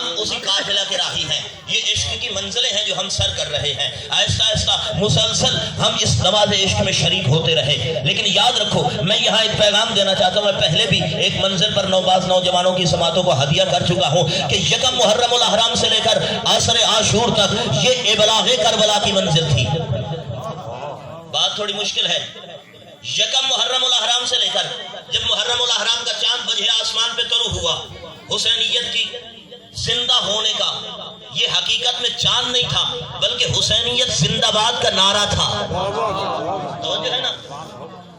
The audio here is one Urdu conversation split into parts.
ہم اسی قافلہ کے راہی ہیں. یہ عشق کی منزلیں ہیں جو ہم سر کر رہے ہیں. آہستہ آہستہ مسلسل ہم اس نماز عشق میں شریک ہوتے رہے. لیکن یاد رکھو میں یہاں ایک پیغام دینا چاہتا ہوں. میں پہلے بھی ایک منزل پر بعض نوجوانوں کی سماعتوں کو ہدیہ کر چکا ہوں کہ یکم محرم الاحرام سے لے کر عصر عاشور تک یہ ابلاغ کربلا کی منزل تھی. بات تھوڑی مشکل ہے. یکم محرم الاحرام سے لے کر جب محرم الاحرام کا چاند وجہ آسمان پہ طلوع ہوا، حسینیت کی زندہ ہونے کا یہ حقیقت میں چاند نہیں تھا بلکہ حسینیت زندہ باد کا نعرہ تھا. توجہ ہے نا.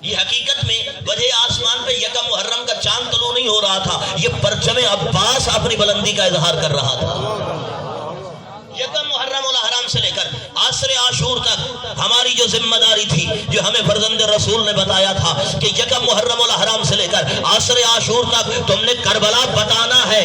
یہ حقیقت میں وجہ آسمان پہ یکم محرم کا چاند طلوع نہیں ہو رہا تھا، یہ پرچم عباس اپنی بلندی کا اظہار کر رہا تھا. یکم محرم الاحرام سے لے کر عصر عاشور تک ہماری جو ذمہ داری تھی، جو ہمیں فرزند رسول نے بتایا تھا کہ یکم محرم الاحرام سے لے کر عصر عاشور تک تم نے کربلا بتانا ہے.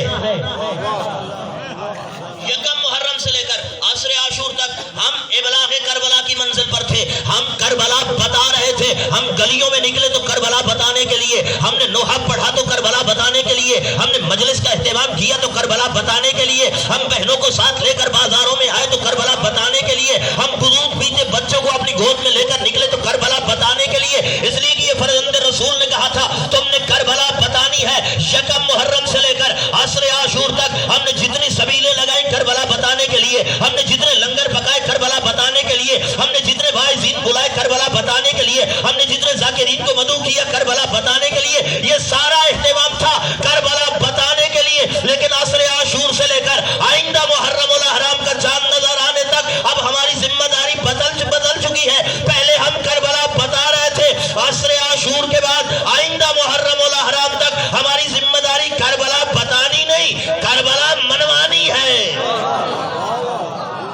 یکم محرم سے لے کر عصر عاشور تک ہم ابلاغ کربلا کی منزل پر تھے. ہم کربلا بتا رہے تھے. ہم گلیوں میں نکلے تو کربلا بتانے کے لیے، ہم نے نوحہ پڑھا تو کربلا بتانے کے لیے، ہم نے مجلس کا اہتمام کیا تو کربلا بتانے کے لیے، ہم بہنوں کو ساتھ لے کر بازاروں میں آئے تو کربلا بتانے کے لیے، ہم دودھ پیتے بچوں کو اپنی گود میں لے کر نکلے تو کربلا بتانے کے لیے. اس لیے کہ یہ فرزند رسول نے کہا تھا تم نے کربلا بتانی ہے. یکم محرم سے لے کر عصر عاشور تک ہم نے جتنی سبیلیں لگائیں کربلا بتانے کے لیے، ہم نے جتنے لنگر پکائے کربلا بتانے کے لیے، ہم نے جتنے واعظین بلائے کربلا بتانے کے لیے، ہم نے جتنے ذاکرین کو مدعو کیا کربلا بتانے کے لیے، یہ سارا اہتمام تھا کربلا بتانے کے لیے. لیکن عصر عاشور سے لے کر آئندہ محرم الاحرام کا چاند نظر آنے تک اب ہماری ذمہ داری بدل چکی ہے. پہلے ہم کربلا بتا رہے تھے، عصر عاشور کے بعد آئندہ محرم الاحرام تک ہماری ذمہ داری کربلا بتانی نہیں، کربلا منوانی ہے.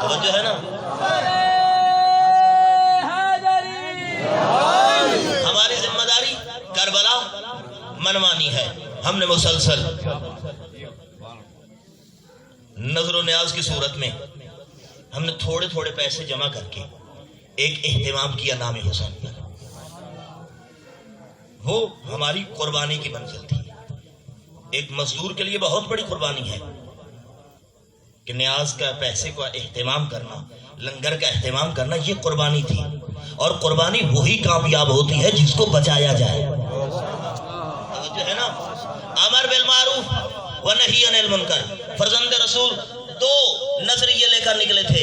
توجہ ہے نا. ہماری ذمہ داری کربلا منوانی ہے. ہم نے مسلسل نظر و نیاز کی صورت میں ہم نے تھوڑے تھوڑے پیسے جمع کر کے ایک اہتمام کیا نام حسین پر. وہ ہماری قربانی کی منزل تھی. ایک مزدور کے لیے بہت بڑی قربانی ہے کہ نیاز کا پیسے کا اہتمام کرنا، لنگر کا اہتمام کرنا، یہ قربانی تھی. اور قربانی وہی کامیاب ہوتی ہے جس کو بچایا جائے. جو ہے نا امر بالمعروف ونہی عن المنکر. فرزند رسول دو نظریے لے کر نکلے تھے،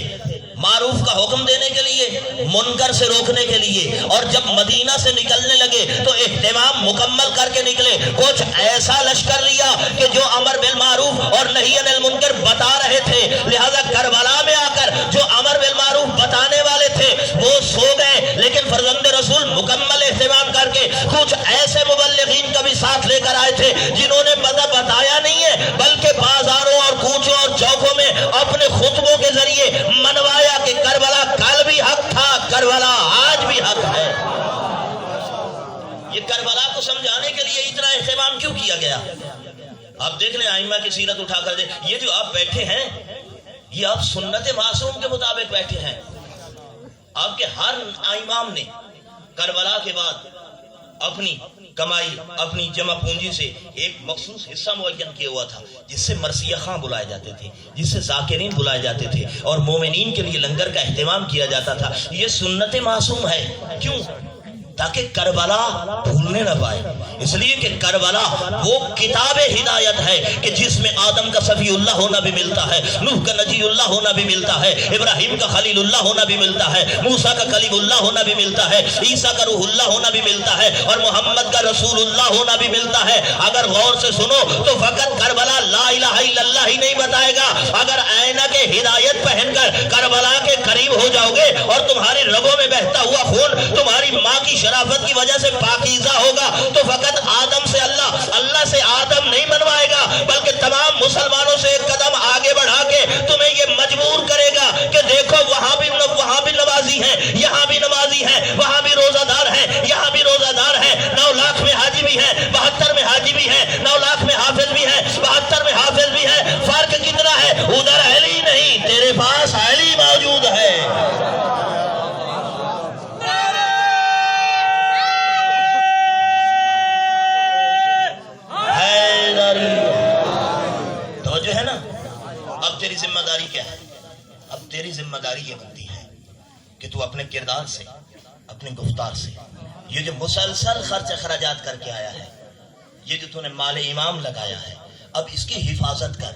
معروف کا حکم دینے کے لیے، منکر سے روکنے کے لیے. اور جب مدینہ سے نکلنے لگے تو اہتمام مکمل کر کے نکلے. کچھ ایسا لشکر لیا کہ جو امر بالمعروف اور نہی عن المنکر بتا رہے تھے. لہذا کربلا میں آ کر جو امر بالمعروف بتانے والے تھے وہ سو گئے، لیکن فرزند رسول مکمل اہتمام کر کے کچھ ایسے مبلغین کا بھی ساتھ لے کر آئے تھے جنہوں نے بتایا نہیں ہے بلکہ بازاروں اور کوچوں اور چوکوں میں اپنے خطبوں کے ذریعے منوایا کہ کربلا کل بھی حق تھا، کربلا آج بھی حق ہے. یہ کربلا کو سمجھانے کے لیے اتنا اہتمام کیوں کیا گیا؟ آپ دیکھ لیں ائمہ کی سیرت اٹھا کر دیں. یہ جو آپ بیٹھے ہیں یہ آپ سنت معصوم کے مطابق بیٹھے ہیں. آپ کے ہر امام نے کربلا کے بعد اپنی کمائی، اپنی جمع پونجی سے ایک مخصوص حصہ معین کیا ہوا تھا جس سے مرثیہ خاں بلائے جاتے تھے، جس سے ذاکرین بلائے جاتے تھے اور مومنین کے لیے لنگر کا اہتمام کیا جاتا تھا. یہ سنت معصوم ہے. کیوں؟ تاکہ کربلا بھولنے نہ پائے. اس لیے کہ کربلا وہ کتاب ہدایت ہے کہ جس میں آدم کا صفی اللہ ہونا بھی ملتا ہے، نوح کا نجی اللہ ہونا بھی ملتا ہے، ابراہیم کا خلیل اللہ ہونا بھی ملتا ہے، موسیٰ کا کلیم اللہ ہونا بھی ملتا ہے، عیسیٰ کا روح اللہ ہونا بھی ملتا ہے، اور محمد کا رسول اللہ ہونا بھی ملتا ہے. اگر غور سے سنو تو فقط کربلا لا الہ الا اللہ ہی نہیں بتائے گا. اگر آئینہ کے ہدایت پہن کر کربلا کے قریب ہو جاؤ گے اور تمہاری رگوں میں بہتا ہوا خون تمہاری ماں کی شرافت کی وجہ سے پاکیزہ ہوگا تو فقط آدم سے اللہ سے آدم نہیں منوائے گا بلکہ تمام مسلمانوں سے ایک قدم آگے بڑھا کے تمہیں یہ مجبور کرے گا کہ دیکھو وہاں بھی نمازی ہیں، یہاں بھی نمازی ہیں، وہاں بھی روزہ دار ہیں، یہاں بھی روزہ دار ہیں. 9 لاکھ میں حاجی بھی ہیں، 72 میں حاجی بھی ہیں، 9 لاکھ میں حافظ بھی ہیں، 72 میں حافظ بھی ہیں. فرق کتنا ہے؟ ادھر علی نہیں، تیرے پاس علی موجود ہے. ذمہ داری کیا ہے؟ اب تیری ذمہ داری یہ بنتی ہے کہ تو اپنے کردار سے، اپنے گفتار سے، یہ جو مسلسل خرچ اخراجات کر کے آیا ہے، یہ جو تو نے مال امام لگایا ہے، اب اس کی حفاظت کر،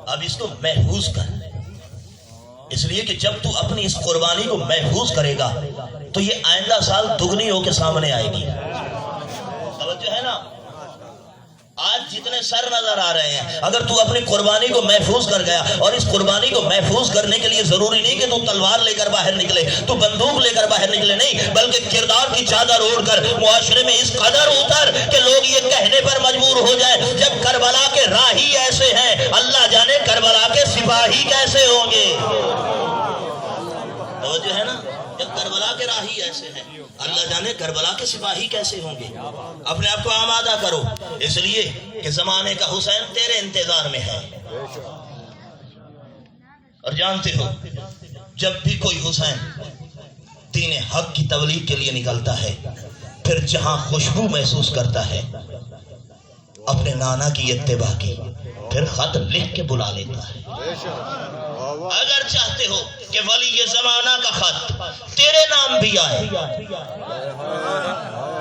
اب اس کو محفوظ کر، اس لیے کہ جب تو اپنی اس قربانی کو محفوظ کرے گا تو یہ آئندہ سال دگنی ہو کے سامنے آئے گی۔ توجہ ہے نا؟ آج جتنے سر نظر آ رہے ہیں، اگر تو اپنی قربانی کو محفوظ کر گیا، اور اس قربانی کو محفوظ کرنے کے لیے ضروری نہیں کہ تو تلوار لے کر باہر نکلے، تو بندوق لے کر باہر نکلے، نہیں، بلکہ کردار کی چادر اوڑھ کر معاشرے میں اس قدر اتر کہ لوگ یہ کہنے پر مجبور ہو جائے جب کربلا کے راہی ایسے ہیں، اللہ جانے کربلا کے سپاہی کیسے ہوں گے۔ توجہ ہے نا؟ جب کربلا کے راہی ایسے ہیں، اللہ جانے کربلا کے سپاہی کیسے ہوں گے۔ اپنے آپ کو آمادہ کرو، اس لیے کہ زمانے کا حسین تیرے انتظار میں ہے۔ اور جانتے ہو، جب بھی کوئی حسین دین حق کی تبلیغ کے لیے نکلتا ہے، پھر جہاں خوشبو محسوس کرتا ہے اپنے نانا کی اتباع کی، پھر خط لکھ کے بلا لیتا ہے۔ اگر چاہتے ہو کہ ولی زمانہ کا خط تیرے نام بھی آئے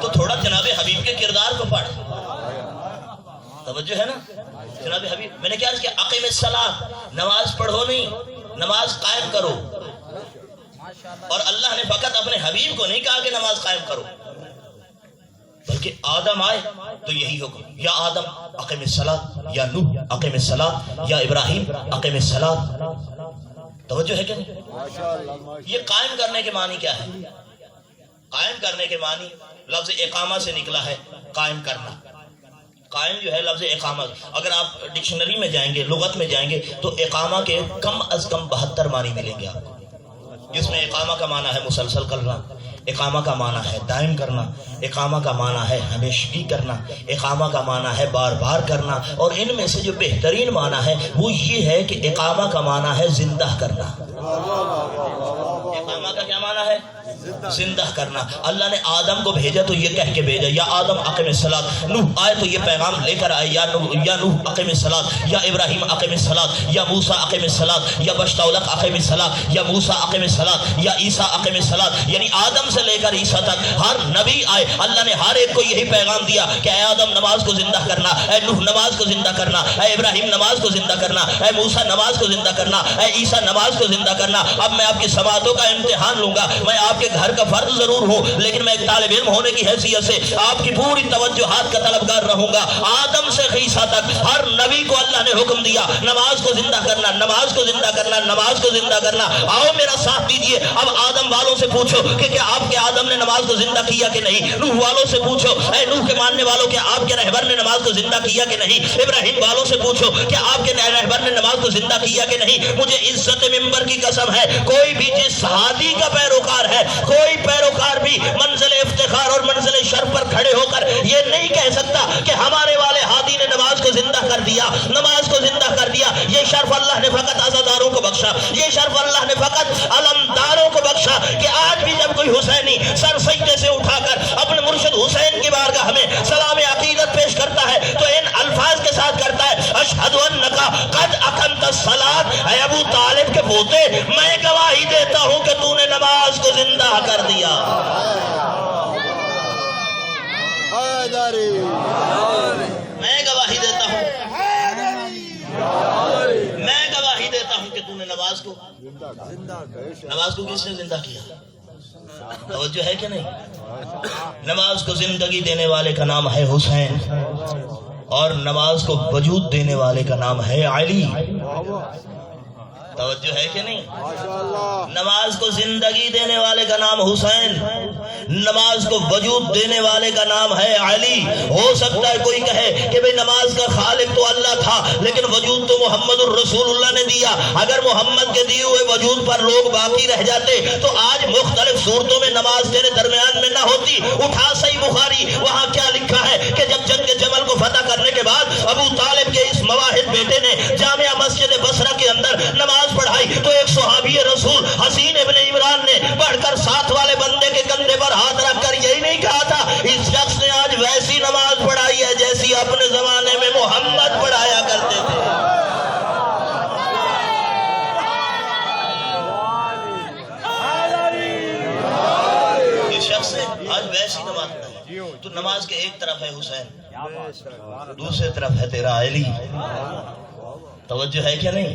تو تھوڑا جناب حبیب کے کردار کو پڑھ۔ توجہ ہے نا؟ جناب حبیب، میں نے کیا عرض کیا؟ اقیم الصلاۃ، نماز پڑھو نہیں، نماز قائم کرو۔ اور اللہ نے فقط اپنے حبیب کو نہیں کہا کہ نماز قائم کرو، بلکہ آدم آئے تو یہی حکم، یا آدم اقیم الصلاۃ، یا نوح اقیم الصلاۃ، یا ابراہیم اقیم الصلاۃ۔ توجہ ہے کہ نہیں؟ یہ قائم کرنے کے معنی کیا ہے؟ قائم کرنے کے معنی لفظ اقامہ سے نکلا ہے، قائم کرنا۔ قائم جو ہے لفظ اقامہ، اگر آپ ڈکشنری میں جائیں گے، لغت میں جائیں گے، تو اقامہ کے کم از کم 72 معنی ملیں گے آپ کو، جس میں اقامہ کا معنی ہے مسلسل کرنا، اقامہ کا معنی ہے دائم کرنا، اقامہ کا معنی ہے ہمیشگی کرنا، اقامہ کا معنی ہے بار بار کرنا، اور ان میں سے جو بہترین معنی ہے وہ یہ ہے کہ اقامہ کا معنی ہے زندہ کرنا۔ اقامہ کا کیا معنی ہے؟ زندہ کرنا۔ اللہ نے آدم کو بھیجا تو یہ کہہ کے بھیجا، یا آدم اقیم الصلاۃ۔ نوح آئے تو یہ پیغام لے کر آئے، یا نوح اقیم الصلاۃ، یا ابراہیم اقیم الصلاۃ، یا موسیٰ اقیم الصلاۃ، یا بشتولق اقیم الصلاۃ، یا موسیٰ اقیم الصلاۃ، یا عیسیٰ اقیم الصلاۃ۔ یعنی آدم سے لے کر عیسیٰ تک ہر نبی آئے، اللہ نے ہر ایک کو یہی پیغام دیا کہ اے آدم نماز کو زندہ کرنا، اے نوح نماز کو زندہ کرنا، اے ابراہیم نماز کو زندہ کرنا، اے موسیٰ نماز کو زندہ کرنا، اے عیسیٰ نماز کو زندہ کرنا۔ اب میں آپ کی سماعتوں کا امتحان لوں گا، میں آپ کے گھر کا فرد ضرور ہوں، لیکن میں ایک طالب علم ہونے کی حیثیت سے آپ کی پوری توجہات کا طلبگار رہوں گا۔ آدم سے عیسیٰ تک ہر نبی کو اللہ نے حکم دیا نماز کو زندہ کرنا، نماز کو زندہ کرنا، نماز کو زندہ کرنا۔ آؤ میرا ساتھ دیجئے، اب آدم والوں سے پوچھو کہ کیا آپ کے آدم نے نماز کو زندہ کیا کہ نہیں؟ نوح والوں سے پوچھو، اے نوح کے ماننے والوں کہ آپ کے رہبر نے نماز کو زندہ کیا کہ نہیں؟ ابراہیم والوں سے پوچھو کہ آپ کے رہبر نے نماز کو زندہ کیا کہ نہیں؟ مجھے عزت ممبر کی قسم ہے، کوئی بھی جس ہادی کا پیروکار ہے، کوئی پیروکار بھی منزل افتخار اور منزل شرف پر کھڑے ہو کر یہ نہیں کہہ سکتا کہ ہمارے والے ہادی نے نماز کو زندہ کر دیا، نماز کو زندہ کر دیا۔ یہ شرف اللہ نے فقط عزاداروں کو بخشا، یہ شرف اللہ نے فقط علمداروں کو بخشا کہ آج بھی جب کوئی حسینی سر سجدے سے اٹھا کر اپنے مرشد حسین کی بارگاہ میں سلام عقیدت پیش کرتا ہے تو ان الفاظ کے ساتھ کرتا ہے، اشہد انک قد اقمت الصلاۃ۔ اے ابو طالب کے پوتے، میں گواہی دیتا ہوں کہ تو نے نماز کو زندہ کر دیا۔ میں گواہی دیتا ہوں، میں گواہی دیتا ہوں کہ تو نے نماز کو کس نے زندہ کیا؟ توجہ ہے کہ نہیں؟ نماز کو زندگی دینے والے کا نام ہے حسین، اور نماز کو وجود دینے والے کا نام ہے علی۔ توجہ ہے کہ نہیں؟ نماز کو زندگی دینے والے کا نام حسین، نماز کو وجود دینے والے کا نام ہے علی۔ ہو سکتا ہے کوئی کہے کہ بھئی نماز کا خالق تو اللہ تھا لیکن وجود تو محمد الرسول اللہ نے دیا۔ اگر محمد کے دیے ہوئے وجود پر لوگ باقی رہ جاتے تو آج مختلف صورتوں میں نماز تیرے درمیان میں نہ ہوتی۔ اٹھا صحیح بخاری، وہاں کیا لکھا ہے کہ جب جنگ جمل کو فتح کرنے کے بعد ابو طالب کے اس مواحد بیٹے نے جامعہ مسجد بصرہ کے اندر نماز پڑھائی تو ایک صحابی رسول حسین ابن عمران نے بڑھ کر ساتھ والے بندے کے کندھے پر ہاتھ رکھ کر یہی نہیں کہا تھا اس شخص نے آج ویسی نماز پڑھائی ہے جیسی اپنے زمانے میں محمد پڑھایا کرتے تھے؟ تو نماز کے ایک طرف ہے حسین، دوسرے طرف ہے تیرا علی. توجہ ہے کیا نہیں؟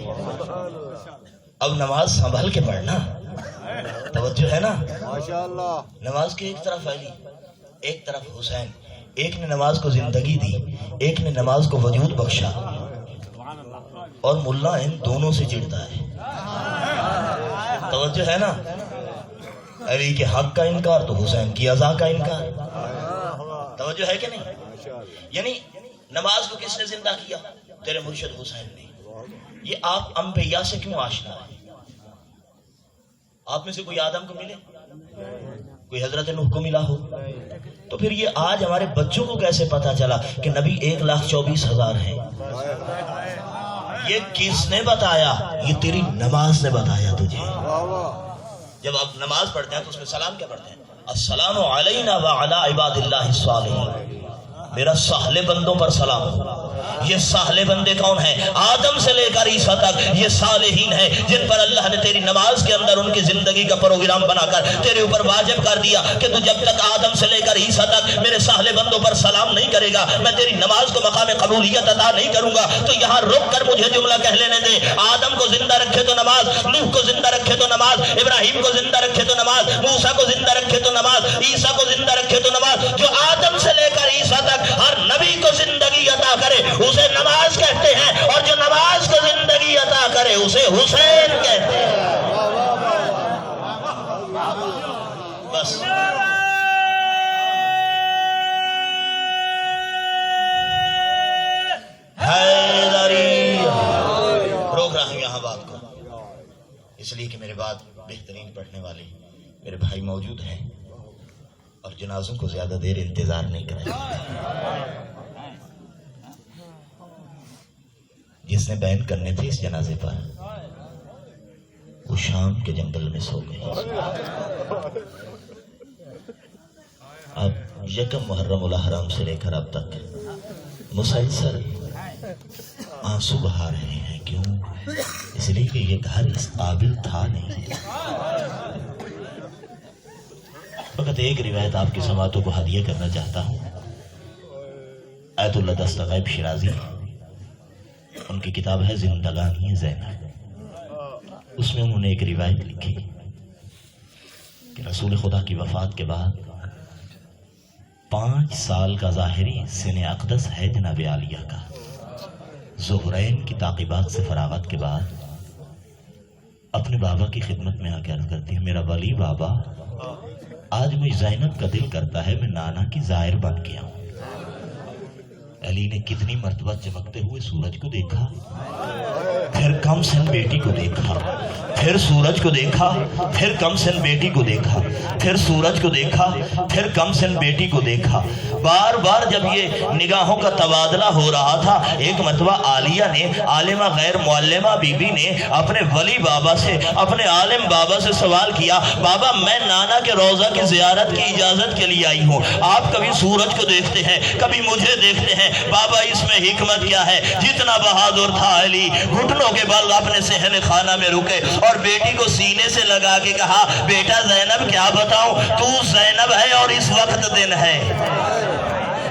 اب نماز سنبھل کے پڑھنا، توجہ ہے نا. نماز کے ایک طرف علی، ایک طرف حسین. ایک نے نماز کو زندگی دی، ایک نے نماز کو وجود بخشا، اور ملا ان دونوں سے چڑھتا ہے. توجہ ہے نا. علی کے حق کا انکار تو حسین کی عزا کا انکار. توجہ ہے کہ نہیں؟ یعنی نماز کو کس نے زندہ کیا؟ تیرے مرشد حسین نے. یہ آپ انبیاء سے کیوں آشنا ہے؟ آپ میں سے کوئی آدم کو ملے، کوئی حضرت نوح کو ملا ہو؟ تو پھر یہ آج ہمارے بچوں کو کیسے پتا چلا کہ نبی 1,24,000 ہیں؟ یہ کس نے بتایا؟ یہ تیری نماز نے بتایا تجھے. جب آپ نماز پڑھتے ہیں تو اس میں سلام کیا پڑھتے ہیں؟ السلام علینا وعلی عباد اللہ الصالحین. میرا سہلے بندوں پر سلام ہو. یہ سہلے بندے کون ہیں؟ آدم سے لے کر عیسیٰ تک یہ صالحین ہیں جن پر اللہ نے تیری نماز کے اندر ان کی زندگی کا پروگرام بنا کر تیرے اوپر واجب کر دیا کہ تو جب تک آدم سے لے کر عیسیٰ تک میرے سہلے بندوں پر سلام نہیں کرے گا میں تیری نماز کو مقام قبولیت عطا نہیں کروں گا. تو یہاں رک کر مجھے جملہ کہہ لینے دے. آدم کو زندہ رکھے تو نماز، نوح کو زندہ رکھے تو نماز، ابراہیم کو زندہ رکھے تو نماز، موسیٰ کو زندہ رکھے تو نماز، عیسیٰ کو زندہ رکھے تو نماز. جو آدم سے لے کر عیسیٰ تک ہر نبی کو زندگی عطا کرے اسے نماز کہتے ہیں، اور جو نماز کو زندگی عطا کرے اسے حسین کہتے ہیں. بس حیدری روک رہا ہوں یہاں بات کو، اس لیے کہ میرے بعد بہترین پڑھنے والے میرے بھائی موجود ہیں اور جنازوں کو زیادہ دیر انتظار نہیں کریں. جس نے بیان کرنے تھے اس جنازے پر وہ شام کے جنگل میں سو گئے. اب یکم محرم الحرام سے لے کر اب تک مسلسل آنسو بہا رہے ہیں. کیوں؟ اس لیے کہ یہ گھر اس قابل تھا نہیں. فقط ایک روایت آپ کی سماعتوں کو ہدیہ کرنا چاہتا ہوں. آیت اللہ دستغیب شیرازی، ان کی کتاب ہے زندگانی زینب، اس میں انہوں نے ایک روایت لکھی کہ رسول خدا کی وفات کے بعد 5 سال کا ظاہری سن اقدس ہے جناب عالیہ کا. ظہرین کی تعقیبات سے فراغت کے بعد اپنے بابا کی خدمت میں آ کے عرض کرتی ہے، میرا ولی بابا، آج مجھ زینب کا دل کرتا ہے میں نانا کی زائر بن گیا ہوں. علی نے کتنی مرتبہ چمکتے ہوئے سورج کو دیکھا، پھر کم سن بیٹی کو دیکھا، پھر سورج کو دیکھا، پھر کم سن بیٹی کو دیکھا، پھر سورج کو دیکھا، پھر کم سن بیٹی کو دیکھا. بار بار جب یہ نگاہوں کا تبادلہ ہو رہا تھا، ایک مرتبہ عالیہ نے، عالمہ غیر معلمہ بی بی نے اپنے ولی بابا سے، اپنے عالم بابا سے سوال کیا، بابا میں نانا کے روضہ کی زیارت کی اجازت کے لیے آئی ہوں. آپ کبھی سورج کو دیکھتے ہیں، کبھی مجھے دیکھتے ہیں، بابا اس میں حکمت کیا ہے؟ جتنا بہادر تھا علی، گھٹنوں کے بل اپنے صحن خانہ میں رکے اور بیٹی کو سینے سے لگا کے کہا، بیٹا زینب کیا بتاؤں، تو زینب ہے اور اس وقت دن ہے.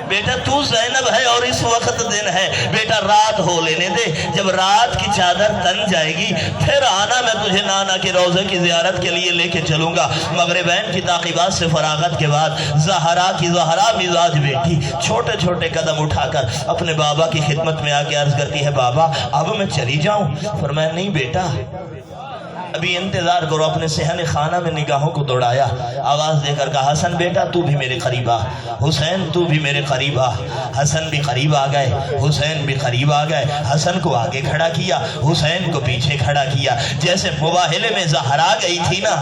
بیٹا تو زینب ہے اور اس وقت دن ہے. بیٹا رات ہو لینے دے، جب رات کی چادر تن جائے گی پھر آنا، میں تجھے نانا کے روضے کی زیارت کے لیے لے کے چلوں گا. مغربین کی تعقیبات سے فراغت کے بعد زہرا کی زہرا مزاج بیٹی چھوٹے چھوٹے قدم اٹھا کر اپنے بابا کی خدمت میں آ کے عرض کرتی ہے، بابا اب میں چلی جاؤں؟ فرمایا نہیں بیٹا، ابھی انتظار کرو. اپنے صحن خانہ میں نگاہوں کو دوڑایا، آواز دے کر کہا، حسن بیٹا تو بھی میرے قریب آ، حسین تو بھی میرے قریب آ. حسن بھی قریب آ گئے، حسین بھی قریب آ گئے. حسن کو آگے کھڑا کیا، حسین کو پیچھے کھڑا کیا. جیسے مباہلے میں زہرا گئی تھی نا،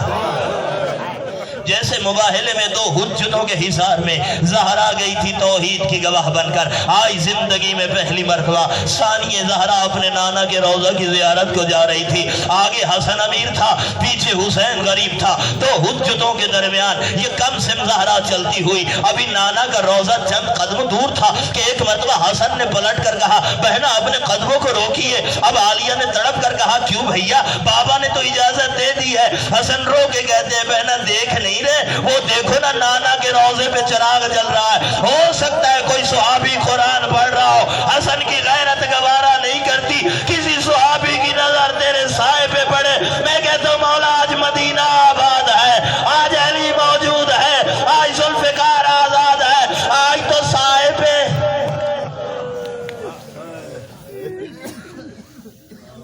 جیسے مباہلے میں 2 حجتوں کے حصار میں زہرا گئی تھی توحید کی گواہ بن کر، آج زندگی میں پہلی مرتبہ ثانیہ زہرا اپنے نانا کے روضہ کی زیارت کو جا رہی تھی. آگے حسن امیر تھا، پیچھے حسین غریب تھا. 2 حجتوں کے درمیان یہ کم سم زہرا چلتی ہوئی. ابھی نانا کا روضہ چند قدم دور تھا کہ ایک مرتبہ حسن نے پلٹ کر کہا، بہنا اپنے قدموں کو روکیے. اب عالیہ نے تڑپ کر کہا، کیوں بھیا؟ بابا نے تو اجازت دے دی ہے۔ حسن رو کے کہتے ہیں بہنا دیکھ نہیں رہے، وہ دیکھو نا نانا کے روضے پہ چراغ جل رہا ہے، ہو سکتا ہے کوئی صحابی قرآن پڑھ رہا ہو، حسن کی غیرت گواہ